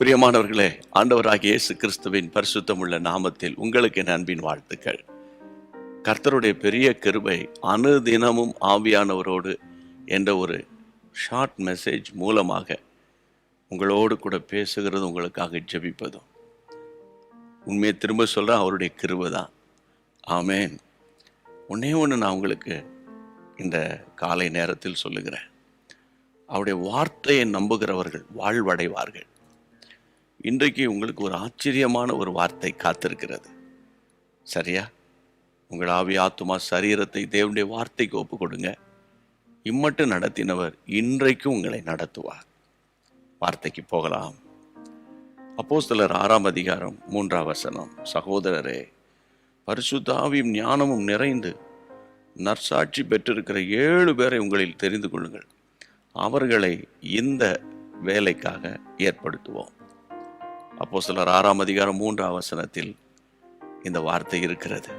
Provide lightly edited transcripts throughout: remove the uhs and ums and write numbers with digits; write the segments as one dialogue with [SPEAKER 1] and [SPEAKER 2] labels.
[SPEAKER 1] பிரியமானவர்களே, ஆண்டவராகிய இயேசு கிறிஸ்துவின் பரிசுத்தமுள்ள நாமத்தில் உங்களுக்கு என் அன்பின் வாழ்த்துக்கள். கர்த்தருடைய பெரிய கிருபை அனுதினமும் ஆவியானவரோடு என்ற ஒரு ஷார்ட் மெசேஜ் மூலமாக உங்களோடு கூட பேசுகிறது, உங்களுக்காக ஜெபிப்பதும் உண்மையை திரும்ப சொல்கிறேன், அவருடைய கிருபை தான். ஆமேன். ஒன்றே ஒன்று நான் உங்களுக்கு இந்த காலை நேரத்தில் சொல்லுகிறேன். அவருடைய வார்த்தையை நம்புகிறவர்கள் வாழ்வடைவார்கள். இன்றைக்கு உங்களுக்கு ஒரு ஆச்சரியமான ஒரு வார்த்தை காத்திருக்கிறது. சரியா? உங்கள் ஆவி, ஆத்துமா, சரீரத்தை தேவனுடைய வார்த்தைக்கு ஒப்பு கொடுங்க. இம்மட்டும் நடத்தினவர் இன்றைக்கும் உங்களை நடத்துவார். வார்த்தைக்கு போகலாம். அப்போஸ்தலர் 6ஆம் அதிகாரம் 3ஆம் வசனம். சகோதரரே, பரிசுத்த ஆவியும் ஞானமும் நிறைந்து நற்சாட்சி பெற்றிருக்கிற 7 பேரை உங்களில் தெரிந்து கொள்ளுங்கள். அவர்களை இந்த வேலைக்காக ஏற்படுத்துவோம். அப்போஸ்தலர் 6ஆம் அதிகாரம் 3ஆம் வசனத்தில் இந்த வார்த்தை இருக்கிறது.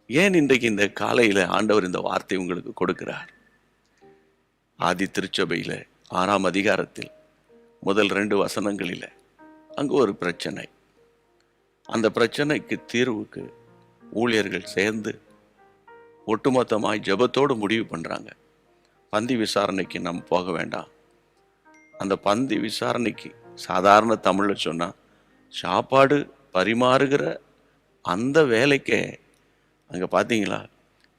[SPEAKER 1] ஏன் இன்றைக்கு இந்த காலையில் ஆண்டவர் இந்த வார்த்தை உங்களுக்கு கொடுக்கிறார்? ஆதி திருச்சபையில் 6ஆம் அதிகாரத்தில் முதல் 2 வசனங்களில் அங்கு ஒரு பிரச்சனை. அந்த பிரச்சனைக்கு தீர்வுக்கு ஊழியர்கள் சேர்ந்து ஒட்டுமொத்தமாய் ஜெபத்தோடு முடிவு பண்ணுறாங்க. பந்தி விசாரணைக்கு நம்ம போக வேண்டாம். அந்த பந்தி விசாரணைக்கு சாதாரண தமிழில் சொன்னால் சாப்பாடு பரிமாறுகிற அந்த வேலைக்கே அங்கே பார்த்தீங்களா,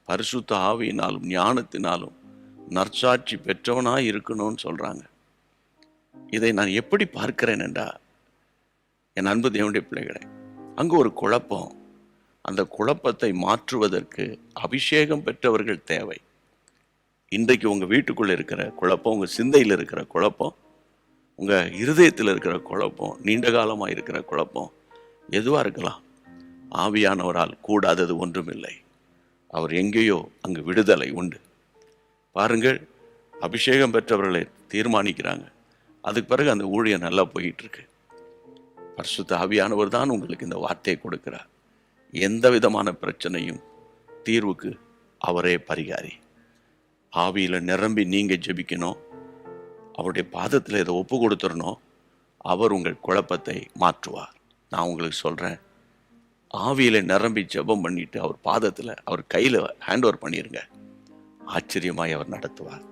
[SPEAKER 1] பரிசுத்த ஆவியினாலும் ஞானத்தினாலும் நற்சாட்சி பெற்றவனாக இருக்கணும்னு சொல்கிறாங்க. இதை நான் எப்படி பார்க்கிறேன் என்றால், என் அன்பு தேவனுடைய பிள்ளைகளை, அங்கே ஒரு குழப்பம். அந்த குழப்பத்தை மாற்றுவதற்கு அபிஷேகம் பெற்றவர்கள் தேவை. இன்றைக்கு உங்கள் வீட்டுக்குள்ளே இருக்கிற குழப்பம், உங்கள் சிந்தையில் இருக்கிற குழப்பம், உங்கள் இருதயத்தில் இருக்கிற குழப்பம், நீண்ட காலமாக இருக்கிற குழப்பம் எதுவாக இருக்கலாம், ஆவியானவரால் கூடாதது ஒன்றுமில்லை. அவர் எங்கேயோ அங்கு விடுதலை உண்டு. பாருங்கள், அபிஷேகம் பெற்றவர்களை தீர்மானிக்கிறாங்க. அதுக்கு பிறகு அந்த ஊழியம் நல்லா போயிட்டு இருக்கு. பரிசுத்த ஆவியானவர் தான் உங்களுக்கு இந்த வார்த்தையை கொடுக்கிறார். எந்த விதமான பிரச்சனையும் தீர்வுக்கு அவரே பரிகாரி. ஆவியில் நிரம்பி நீங்கள் ஜெபிக்கணும். அவருடைய பாதத்தில் இதை ஒப்பு கொடுத்துடணும். அவர் உங்கள் குழப்பத்தை மாற்றுவார். நான் உங்களுக்கு சொல்கிறேன், ஆவியில் நிரம்பி ஜெபம் பண்ணிட்டு அவர் பாதத்தில், அவர் கையில் ஹேண்ட் ஓவர் பண்ணிடுங்க. ஆச்சரியமாய் அவர் நடத்துவார்.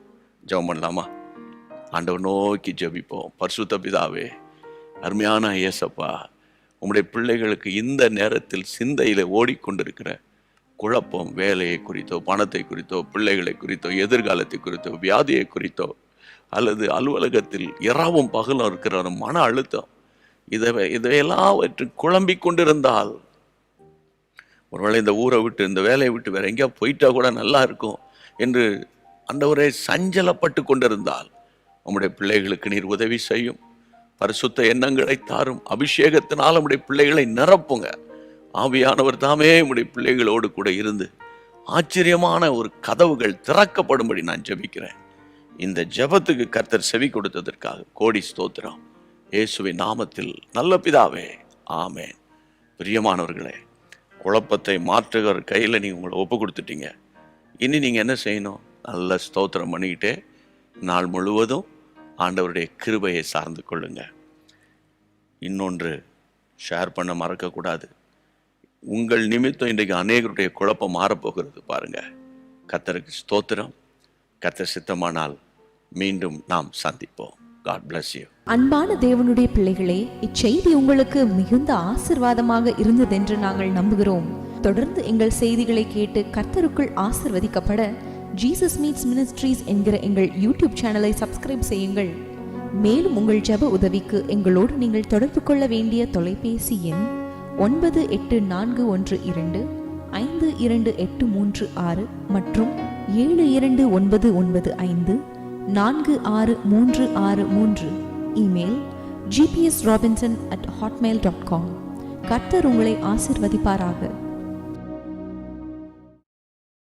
[SPEAKER 1] ஜெபம் பண்ணலாமா? ஆண்டவர் நோக்கி ஜெபிப்போம். பரிசுத்த பிதாவே, அருமையான இயேசப்பா, உம்முடைய பிள்ளைகளுக்கு இந்த நேரத்தில் சிந்தையில் ஓடிக்கொண்டிருக்கிற குழப்பம், வேலையை குறித்தோ, பணத்தை குறித்தோ, பிள்ளைகளை குறித்தோ, எதிர்காலத்தை குறித்தோ, வியாதியை குறித்தோ, அல்லது அலுவலகத்தில் இரவும் பகலும் இருக்கிற மன அழுத்தம், இதையெல்லாம் குழம்பிக் கொண்டிருந்தால், ஒருவேளை இந்த ஊரை விட்டு, இந்த வேலையை விட்டு வேற எங்கேயா போயிட்டா கூட நல்லா இருக்கும் என்று ஆண்டவரே சஞ்சலப்பட்டு கொண்டிருந்தால், உம்முடைய பிள்ளைகளுக்கு நீர் உதவி செய்யும். பரிசுத்த எண்ணங்களை தாரும். அபிஷேகத்தினால் நம்முடைய பிள்ளைகளை நிரப்புங்க. ஆவியானவர் தாமே உம்முடைய பிள்ளைகளோடு கூட இருந்து ஆச்சரியமான ஒரு கதவுகள் திறக்கப்படும்படி நான் ஜெபிக்கிறேன். இந்த ஜெபத்துக்கு கர்த்தர் செவி கொடுத்ததற்காக கோடி ஸ்தோத்திரம். இயேசுவின் நாமத்தில் நல்ல பிதாவே, ஆமேன். பிரியமானவர்களே, குழப்பத்தை மாற்றுகிற கையில் நீங்கள் உங்களை ஒப்பு கொடுத்துட்டீங்க. இனி நீங்கள் என்ன செய்யணும்? நல்ல ஸ்தோத்திரம் பண்ணிக்கிட்டே நாள் முழுவதும் ஆண்டவருடைய கிருபையை சார்ந்து கொள்ளுங்க. இன்னொன்று ஷேர் பண்ண மறக்கக்கூடாது. உங்கள் நிமித்தம் இன்றைக்கு அநேகருடைய குழப்பம் மாறப்போகிறது. பாருங்க. கர்த்தருக்கு ஸ்தோத்திரம். கர்த்தர் சித்தமானால் மீண்டும் நாம் சந்திப்போம். God bless you.
[SPEAKER 2] அன்பான தேவனுடைய பிள்ளைகளே, இச்செய்தி உங்களுக்கு மிகுந்த ஆசீர்வாதமாக இருந்ததென்று நாங்கள் நம்புகிறோம். தொடர்ந்து எங்கள் செய்திகளை கேட்டு கர்த்தருக்குள் ஆசீர்வதிக்கப்பட ஜீசஸ் மீட்ஸ் மினிஸ்ட்ரீஸ் என்கிற எங்கள் யூடியூப் சேனலை சப்ஸ்கிரைப் செய்யுங்கள். மேலும் உங்கள் ஜெப உதவிக்கு எங்களோடு நீங்கள் தொடர்பு கொள்ள வேண்டிய தொலைபேசி எண் 9842252836 மற்றும் 7299546363. Email gpsrobinson@hotmail.com. கர்த்தர் உங்களை ஆசீர்வதிப்பாராக.